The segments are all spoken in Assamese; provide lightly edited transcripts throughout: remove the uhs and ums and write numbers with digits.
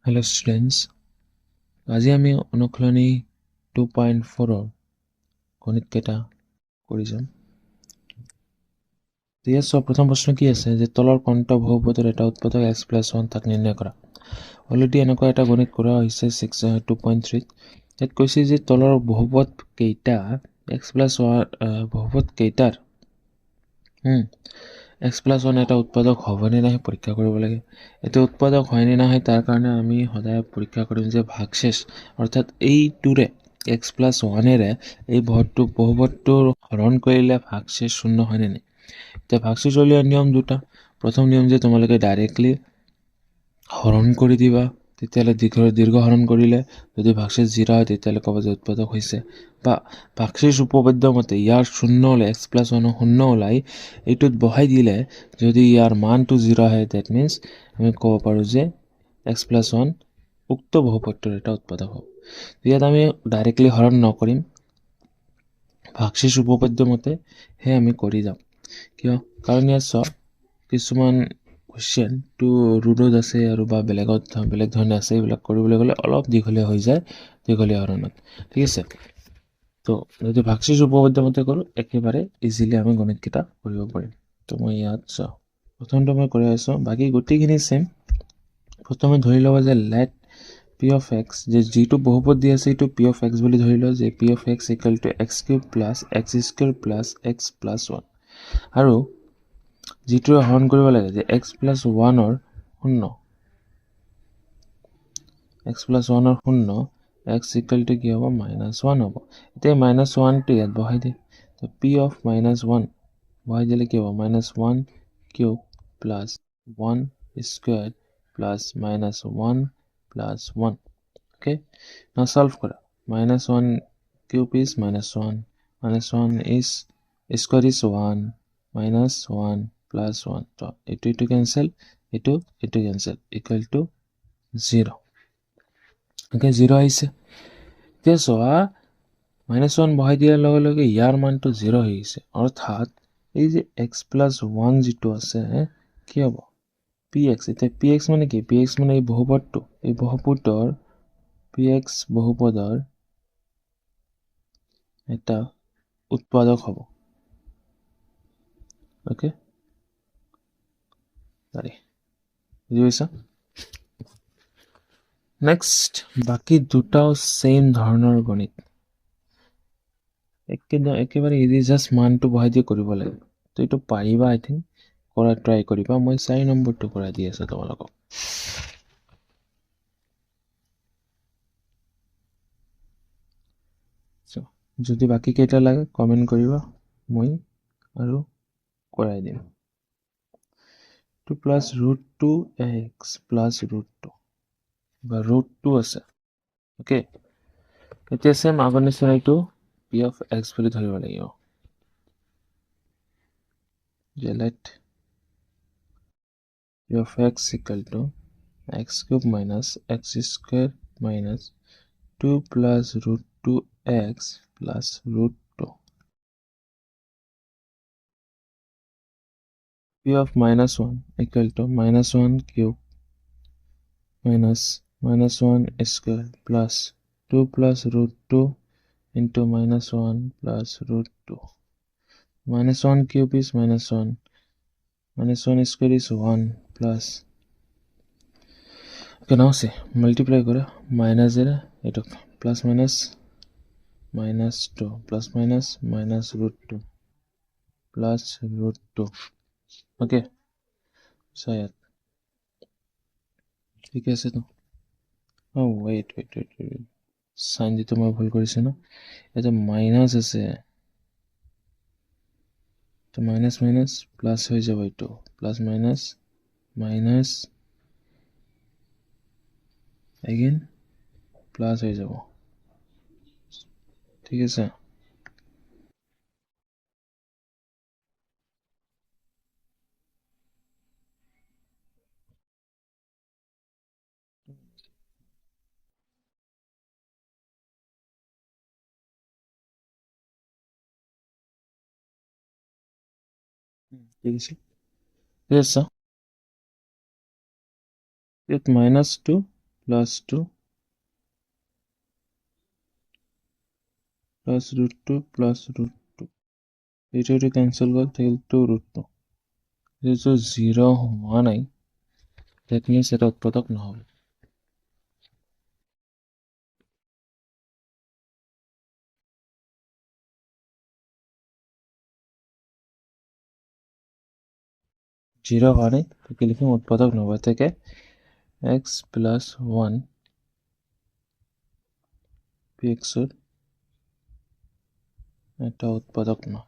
Hello students, আজি আমি অনুশীলনী 2.4 গণিত কেইটা কৰি যাম। ইয়াৰ প্ৰথম প্ৰশ্ন কি আছে যে তলৰ কণ্ট বহুপদৰ এটা উৎপাদক x + 1 তাক নিৰ্ণয় কৰা। অলৰেডি এনেকুৱা এটা গণিত কৰা হৈছে 2.3 ইয়াত কৈছে যে তলৰ বহুপদ কেইটা x + 1 বহুপদ কেইটাৰ x + 1 এটা উৎপাদক হ'বনে নাই পৰীক্ষা কৰিব লাগে। এটা উৎপাদক হয় নে নহয় তাৰ কাৰণে আমি সদায় পৰীক্ষা কৰিম যে ভাগশেষ অৰ্থাৎ এইটোৰে x + 1 এৰে এই বহুপদটোৰ হৰণ কৰিলে ভাগশেষ শূন্য হয় নে নাই। এতিয়া ভাগশেষ উলিওৱাৰ নিয়ম দুটা। প্ৰথম নিয়ম যে তোমালোকে ডাইৰেক্টলি হৰণ কৰি দিবা, তেতিয়াহ'লে দীৰ্ঘ হৰণ কৰিলে যদি ভাগশেষ 0 হয় তেতিয়াহ'লে ক'ব যে উৎপাদক হৈছে, বা ভাগশেষ উপপাদ্য মতে ইয়াৰ শূন্য হ'লে x + 1 শূন্য ওলাই এইটোত বহাই দিলে যদি ইয়াৰ মানটো 0 হয় দ্যাট মিন্স আমি ক'ব পাৰোঁ যে x + 1 উক্ত বহুপদটোৰ এটা উৎপাদক হ'ব। ইয়াত আমি ডাইৰেক্টলি হৰণ নকৰিম, ভাগশেষ উপপাদ্য মতে হে আমি কৰি যাম। কিয়? কাৰণ ইয়াত কিছুমান কুৱেশ্যন টু ৰুটত আছে আৰু বা বেলেগ ধৰণে আছে, এইবিলাক কৰিবলৈ গ'লে অলপ দীঘলীয়া হৈ যায় দীঘলীয়া হৰণত। ঠিক আছে, তো যদি ভাগশেষ উপপাদ্য মতে কৰোঁ একেবাৰে ইজিলি আমি গণিতকেইটা কৰিব পাৰিম। তো মই ইয়াত প্ৰথমটো মই কৰি আছোঁ, বাকী গোটেইখিনি চেম। প্ৰথমে ধৰি ল'ব যে লেট p of x, যে যিটো বহুপদ দি আছে এইটো p of x বুলি ধৰি লওঁ যে p of x = x³ + x² + x + 1, আৰু যিটো হৰণ কৰিব লাগে যে x + 1 শূন্য, x + 1 শূন্য, x = কি হ'ব -1 হ'ব। এতিয়া -1টো ইয়াত বহাই দিয়ে, তো p of -1 বহাই দিলে কি হ'ব -1³ + 1² + -1 + 1। okay, now solve কৰা। -1³ is -1, -1 is square is 1, -1 + 1, তো এইটো cancel, এইটো cancel, = 0। okay, 0 আহিছে। এতিয়া চোৱা -1 বহাই দিয়াৰ লগে লগে ইয়াৰ মানটো 0 হৈ গৈছে, অৰ্থাৎ এই যে x + 1 যিটো আছে কি হ'ব px। এতিয়া px মানে কি? px মানে এই বহুপদটো, এই বহুপদৰ px বহুপদৰ এটা উৎপাদক হ'ব। ওকে, বুজি পাইছা? নেক্সট, বাকী দুটাও সেম ধৰণৰ গণিত, একেবাৰে ইজি, জাষ্ট মানটো বহাই দিয়ে কৰিব লাগে। তো এইটো পাৰিবা, আই থিংক কৰা ট্ৰাই কৰিবা। মই 4 নম্বৰটো কৰাই দি আছোঁ তোমালোকক। যদি বাকী কেইটা লাগে কমেণ্ট কৰিবা, মই আৰু কৰাই দিম। 2 + √2x + √2 বা √2 আছে। ওকে, এতিয়া চেম আগৰ নিচিনা এইটো p of x বুলি ধৰিব লাগিব। যে let p of x = x³ - x² - 2 + √2x + √2। p of -1 = -1³ - -1² + 2 + √2 into -1 + √2. -1³ is -1, -1² is 1 plus, okay, now see multiply kora minus এর এটা plus minus -2 plus minus -√2 plus √2। okay, so ইয়াত ঠিক আছে তো। oh wait, সাইন দিতে মই ভুল কৰিছো না, এটা মাইনাস আছে, তো মাইনাস মাইনাস প্লাস হয়ে যাবে, এইটো plus minus minus again plus হয়ে যাব। ঠিক আছে, ঠিক আছে। Yes sir, with -2 plus 2 plus root 2 plus root 2 এইটো কেঞ্চেল গ'ল, থাকিল 2 ৰুট 2। যিটো 0 হোৱা নাই, ডেট মিনছ এটা উৎপাদক নহ'ব। জিৰ' হোৱা নাই, কি লিখিম? উৎপাদক নহ'ব। থাকে x প্লাছ 1 pxৰ এটা উৎপাদক নহয়।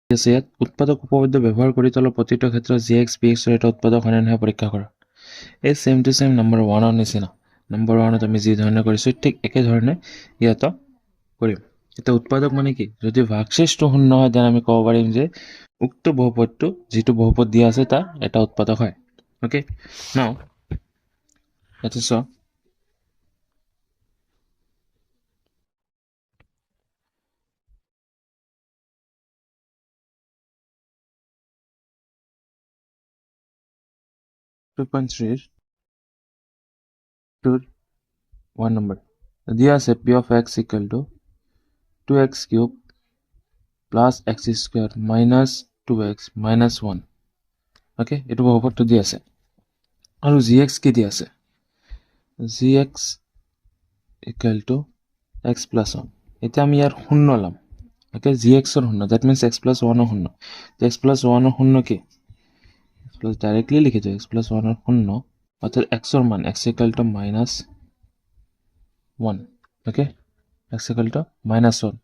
ইয়াত উৎপাদক উপপাদ্য ব্যৱহাৰ কৰি তলৰ প্ৰতিটো ক্ষেত্ৰত gx pxৰ এটা উৎপাদক হয়নে নহয় পৰীক্ষা কৰা। এই ছেম টু ছেম নম্বৰ 1ৰ নিচিনা। নম্বৰ 1ত আমি যি ধৰণে কৰিছোঁ ঠিক একেধৰণে ইয়াতো কৰিম। এতিয়া উৎপাদক মানে কি? যদি ভাগশেষটো শূন্য হয়, তেনে আমি ক'ব পাৰিম যে উক্ত বহুপদটো যিটো বহুপদ দিয়া আছে তাৰ এটা উৎপাদক হয়। অ'কে, নাও ইয়াতে চাওঁ। (2.3) to 1 number দিয়া আছে p of x equal to 2x cube plus x square minus 2x minus 1. Okay, এইটো বহুপদটো দিয়া আছে আৰু gx কি দিয়া আছে? gx equal to x plus 1. এতিয়া আমি ইয়াৰ শূন্য ল'ম। অ'কে, gxৰ শূন্য, that means x plus 1ৰ শূন্য। x plus 1ৰ শূন্য কি? ডাইৰেক্টলি লিখি দিওঁ, x plus 1ৰ শূন্য অৰ্থাৎ xৰ মান x equal to minus 1. Okay, x equal to minus 1.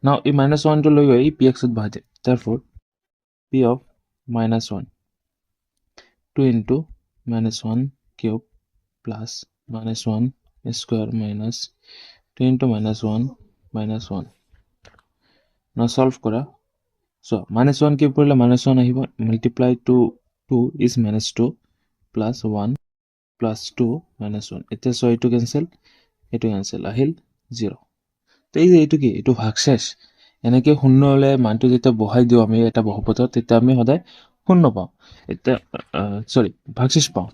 Now এই minus 1 টো লৈ গৈ এই pxত বহাই দিম। Therefore p of minus 1 2 into minus 1 cube plus minus 1 square minus 2 into minus 1 minus 1. Now solve কৰা। So minus 1 cube কৰিলে minus 1 আহিব, multiply to 2 is minus 2 plus 1 plus 2 minus 1. এতিয়া so এইটো cancel, এইটো cancel, আহিল 0. তো এইটো কি? এইটো ভাগশেষ। এনেকৈ শূন্য হ'লে মানটো যেতিয়া বহাই দিওঁ আমি এটা বহুপদত, তেতিয়া আমি সদায় শূন্য পাওঁ। এতিয়া ভাগশেষ পাওঁ।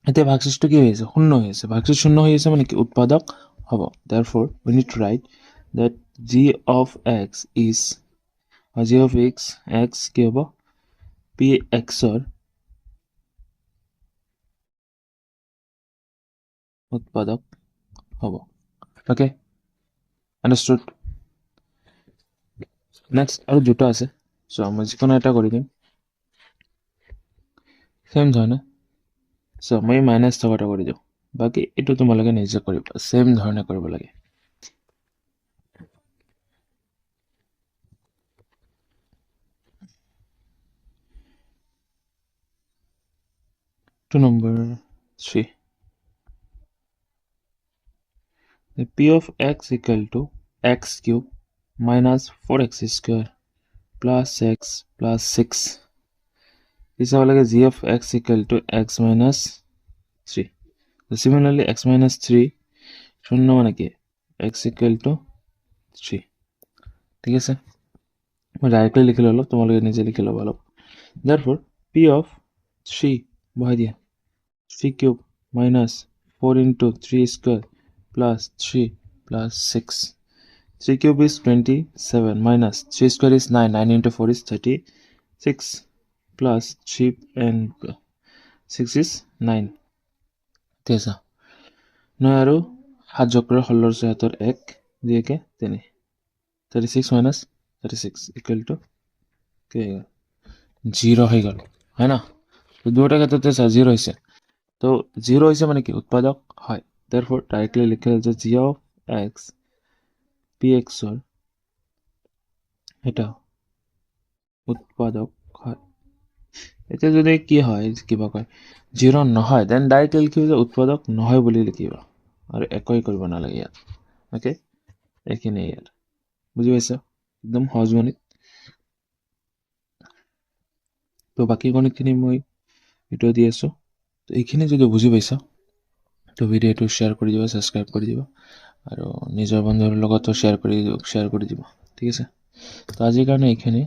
এতিয়া ভাগশেষটো কি হৈ আছে? শূন্য হৈ আছে। ভাগশেষ শূন্য হৈ আছে মানে কি? উৎপাদক হ'ব। Therefore we need to write that g of x is g of x কি হ'ব? pxৰ উৎপাদক হ'ব। Okay, understood? নেক্সট আৰু দুটা আছে। চ' মই যিকোনো এটা কৰি দিম ছেম ধৰণে। চ' মই মাইনাছ থকাটা কৰি দিওঁ, বাকী এইটো তোমালোকে নিজে কৰিবা, ছেম ধৰণে কৰিব লাগে। To number 3. The p of x equal to x cube minus 4x square plus x plus 6. This is like g of x equal to x minus 3. So similarly x minus 3 শূন্য মানে কি? x equal to 3. ঠিক আছে, মই ডাইৰেক্টলি লিখি ল'লো, তোমালোকে নিজে লিখি ল'বা অলপ। Therefore p of 3 বহাই দিয়া, 3 cube minus 4 into 3 square plus 3 plus 6. 3 cube is 27 minus 3 square is 9. 9 into 4 is 36 plus 3 and 6 is 9. ঠিক আছে, নহয় আৰু 7 যোগ কৰি 16 7 1 দিয়েকে 3, 36 minus 36 equal to কি হৈ গ'ল? 0 হৈ গ'ল, হয় না? তো দুটা ক্ষেত্ৰতে 0 হৈছে। তো 0 হৈছে মানে কি? উৎপাদক হয়। Therefore ডাইৰেক্টলি লিখে যে g of x pxৰ এটা উৎপাদক হয়। এতিয়া যদি কি হয়, কিবা কয় 0 নহয়, দেন ডাইৰেক্টলি লিখিব যে উৎপাদক নহয় বুলি লিখিবা, আৰু একোৱেই কৰিব নালাগে ইয়াত। অ'কে, এইখিনি ইয়াত বুজি পাইছা? একদম সহজ গণিত। তো বাকী গণিতখিনি মই ভিডিঅ' দি আছোঁ। তো এইখিনি যদি বুজি পাইছা, তো ভিডিঅ'টো শ্বেয়াৰ কৰি দিবা, ছাবস্ক্ৰাইব কৰি দিবা, আৰু নিজৰ বন্ধুৰ লগতো শ্বেয়াৰ কৰি দিবা। ঠিক আছে। তো আজিৰ কাৰণে এইখিনি।